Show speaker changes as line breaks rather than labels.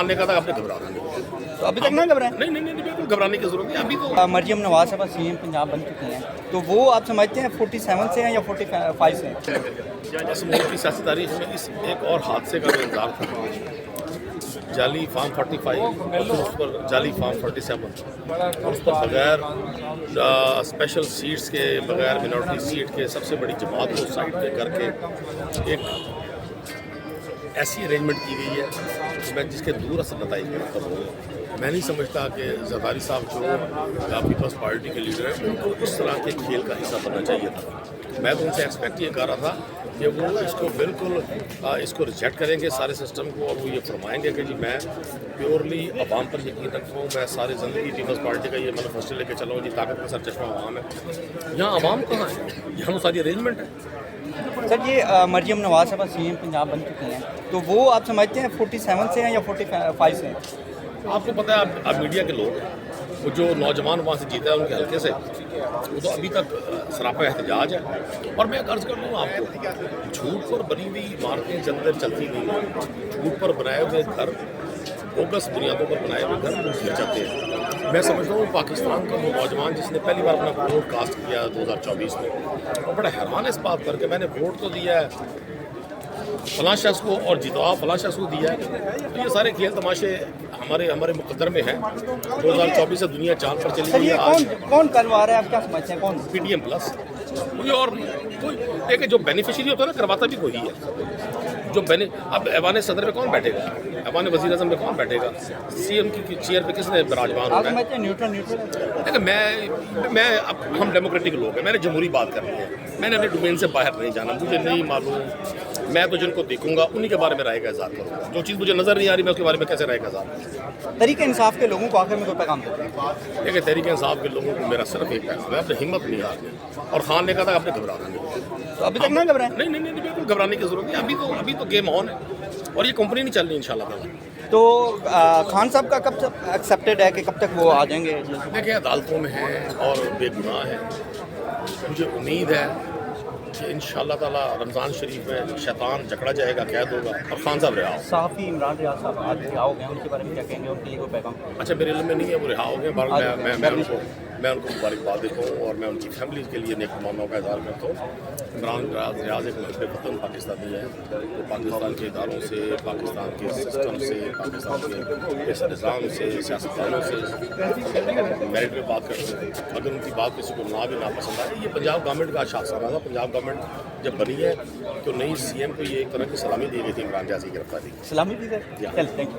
نے کہا تھا آپ نے گھبرانا نہیں،
تو ابھی تک نہ گھبرائیں؟
نہیں بالکل گھبرانے کی ضرورت نہیں ابھی تو۔
مریم نواز صاحبہ سی ایم پنجاب بن چکی ہیں، تو وہ آپ سمجھتے ہیں 47 سے ہیں یا 45 سے ہیں؟
اس ملک کی سیاسی تاریخ میں اس ایک اور حادثے کا انتظار تھا، جعلی فارم 45 اور پھر اس پر جعلی فارم 47 اور اس پر بغیر اسپیشل سیٹس کے، بغیر منورٹی سیٹ کے سب سے بڑی جماعت کو سائڈ پہ کر کے ایک ایسی ارینجمنٹ کی گئی ہے میں جس کے دور اثر نتائج مرتب ہوں گے۔ میں نہیں سمجھتا کہ زرداری صاحب جو پیپلز پارٹی کے لیڈر ہیں ان کو اس طرح کے کھیل کا حصہ بننا چاہیے تھا۔ میں تو ان سے ایکسپیکٹ یہ کر رہا تھا کہ وہ اس کو بالکل اس کو ریجیکٹ کریں گے سارے سسٹم کو، اور وہ یہ فرمائیں گے کہ جی میں پیورلی عوام پر یقین رکھتا ہوں، میں ساری زندگی پیپلز پارٹی کا یہ مینیفیسٹو لے کے چلا ہوں، جی طاقت کا سر چشمہ عوام ہے۔ یہاں عوام کہاں ہے؟ یہاں تو ساری ارینجمنٹ ہے۔
سر یہ مریم نواز صاحبہ سی ایم پنجاب بن چکی ہیں، تو وہ آپ سمجھتے ہیں 47 سے ہیں یا 45 سے ہیں؟
آپ کو پتہ ہے آپ میڈیا کے لوگ ہیں، وہ جو نوجوان وہاں سے جیتا ہے ان کے حلقے سے، وہ تو ابھی تک سراپا احتجاج ہے۔ اور میں عرض کر دوں آپ کو، جھوٹ پر بنی ہوئی عمارتیں جلد چلتی نہیں، جھوٹ پر بنائے ہوئے گھر، بوگس بنیادوں پر بنائے ہوئے گھر گر جاتے ہیں۔ میں سمجھتا ہوں پاکستان کا وہ نوجوان جس نے پہلی بار اپنا ووٹ کاسٹ کیا 2024 میں، وہ بڑا حیران ہے اس بات پر کہ میں نے ووٹ تو دیا ہے فلاں شخص کو اور جتوا فلاں شخص کو دیا ہے۔ تو یہ سارے کھیل تماشے ہمارے مقدر میں ہیں۔ 2024 سے دنیا چاند پر چلی
سر
گئی ہے۔
یہ
آج
کون کروا رہا ہے، آپ کیا سمجھتے ہیں کون؟
پی ڈی ایم پلس کوئی اور نہیں، کوئی دیکھیں جو بینیفیشری ہوتا ہے نا کرواتا بھی وہی ہے۔ جو اب ایوان صدر پہ کون بیٹھے گا، ایوان وزیر اعظم پہ کون بیٹھے گا، سی ایم کی چیئر پہ کس نے براجمان
آپ
ہونا ہے؟
سمجھتے ہیں نیوٹرل؟
دیکھیں اب ہم ڈیموکریٹک لوگ ہیں، میں نے جمہوری بات کرنی ہے، میں نے اپنے ڈومین سے باہر نہیں جانا، مجھے نہیں معلوم، میں تو جن کو دیکھوں گا انہی کے بارے میں رائے کا اظہار کروں گا، جو چیز مجھے نظر نہیں آ رہی میں اس کے بارے میں کیسے رائے کا اظہار کروں؟
تحریک انصاف کے لوگوں کو آخر میں کوئی پیغام دیتے ہیں؟
دیکھیں تحریک انصاف کے لوگوں کو میرا صرف ایک پیغام ہے، اپنی ہمت نہیں ہارنی، اور خان نے کہا تھا آپ نے گھبرانا نہیں،
تو ابھی تک نہ گھبرائیں؟
نہیں بالکل گھبرانے کی ضرورت نہیں، ابھی تو گیم آن ہے اور یہ کمپنی نہیں چل رہی انشاءاللہ تعالیٰ۔
تو خان صاحب کا کب تک ایکسیپٹیڈ ہے کہ کب تک وہ آ جائیں گے؟
دیکھیں عدالتوں میں ہیں اور بے گناہ ہیں، مجھے امید ہے کہ انشاءاللہ تعالیٰ رمضان شریف میں شیطان جکڑا جائے گا، قید ہوگا اور خان صاحب رہا ہو۔
صحافی عمران ریاض صاحب آج رہا ہو گئے ہیں، ان کے بارے میں کیا کہیں گے؟ ان کے لیے کوئی پیغام؟
اچھا میرے علم میں نہیں ہے وہ رہا ہو گئے، میں ان کو مبارکباد دیتا ہوں اور میں ان کی فیملی کے لیے نیک تمناؤں کا اظہار کرتا ہوں۔ عمران ریاض ایک محب وطن پاکستانی ہے، وہ پاکستان کے اداروں سے، پاکستان کے سسٹم سے، پاکستان کے نظام سے، سیاستدانوں سے میرٹ پہ بات کرتے ہیں۔ اگر ان کی بات کسی کو بھی ناپسند آئے، یہ پنجاب گورنمنٹ کا شاخسانہ تھا۔ پنجاب گورنمنٹ جب بنی ہے تو نئی سی ایم کو یہ ایک طرح کی سلامی دی گئی تھی عمران ریاض کی گرفتاری۔
سلامی بھی ہے؟ چل تھینک یو۔